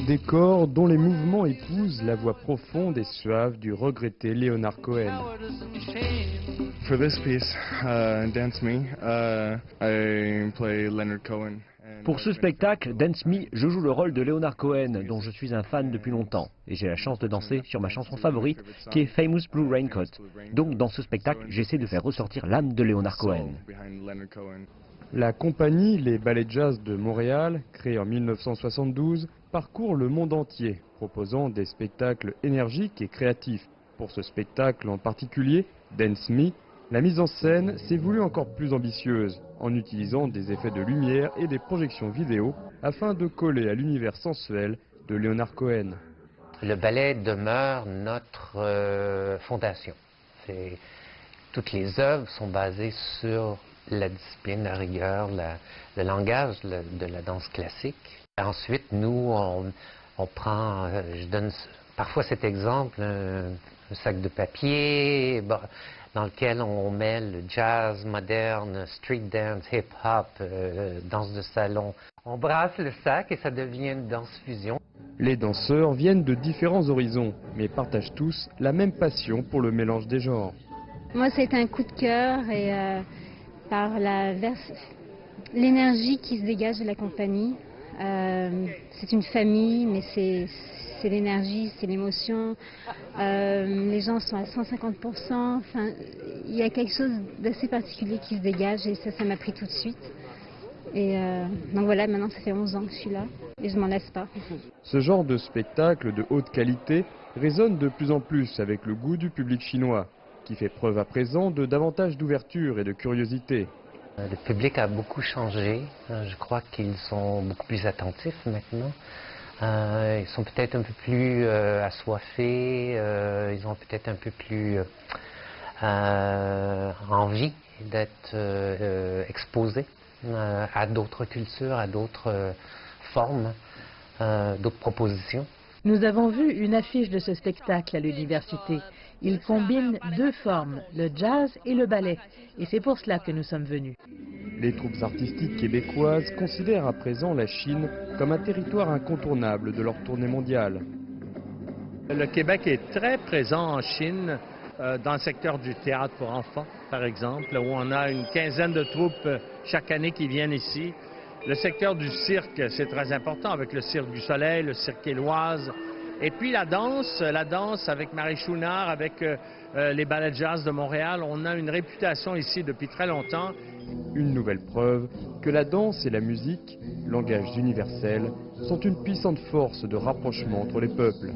décor dont les mouvements épousent la voix profonde et suave du regretté Leonard Cohen. For this piece, Dance Me, I play Leonard Cohen. Pour ce spectacle, Dance Me, je joue le rôle de Leonard Cohen, dont je suis un fan depuis longtemps. Et j'ai la chance de danser sur ma chanson favorite, qui est Famous Blue Raincoat. Donc dans ce spectacle, j'essaie de faire ressortir l'âme de Leonard Cohen. La compagnie Les Ballets Jazz de Montréal, créée en 1972, parcourt le monde entier, proposant des spectacles énergiques et créatifs. Pour ce spectacle en particulier, Dance Me, la mise en scène s'est voulue encore plus ambitieuse, en utilisant des effets de lumière et des projections vidéo afin de coller à l'univers sensuel de Leonard Cohen. Le ballet demeure notre fondation. Toutes les œuvres sont basées sur la discipline, la rigueur, le langage de la danse classique. Ensuite, nous, on prend, je donne parfois cet exemple, un sac de papier dans lequel on met le jazz moderne, street dance, hip-hop, danse de salon. On brasse le sac et ça devient une danse fusion. Les danseurs viennent de différents horizons, mais partagent tous la même passion pour le mélange des genres. Moi, c'est un coup de cœur et par l'énergie qui se dégage de la compagnie. C'est une famille, mais c'est l'énergie, c'est l'émotion. Les gens sont à 150%. Enfin, il y a quelque chose d'assez particulier qui se dégage et ça m'a pris tout de suite. Et donc voilà, maintenant ça fait 11 ans que je suis là et je m'en lasse pas. Ce genre de spectacle de haute qualité résonne de plus en plus avec le goût du public chinois, qui fait preuve à présent de davantage d'ouverture et de curiosité. Le public a beaucoup changé. Je crois qu'ils sont beaucoup plus attentifs maintenant. Ils sont peut-être un peu plus assoiffés. Ils ont peut-être un peu plus envie d'être exposés à d'autres cultures, à d'autres formes, d'autres propositions. Nous avons vu une affiche de ce spectacle à l'université. Il combine deux formes, le jazz et le ballet. Et c'est pour cela que nous sommes venus. Les troupes artistiques québécoises considèrent à présent la Chine comme un territoire incontournable de leur tournée mondiale. Le Québec est très présent en Chine, dans le secteur du théâtre pour enfants, par exemple, où on a une quinzaine de troupes chaque année qui viennent ici. Le secteur du cirque, c'est très important, avec le Cirque du Soleil, le Cirque Éloise. Et puis la danse avec Marie Chouinard, avec les ballets jazz de Montréal, on a une réputation ici depuis très longtemps. Une nouvelle preuve que la danse et la musique, langages universels, sont une puissante force de rapprochement entre les peuples.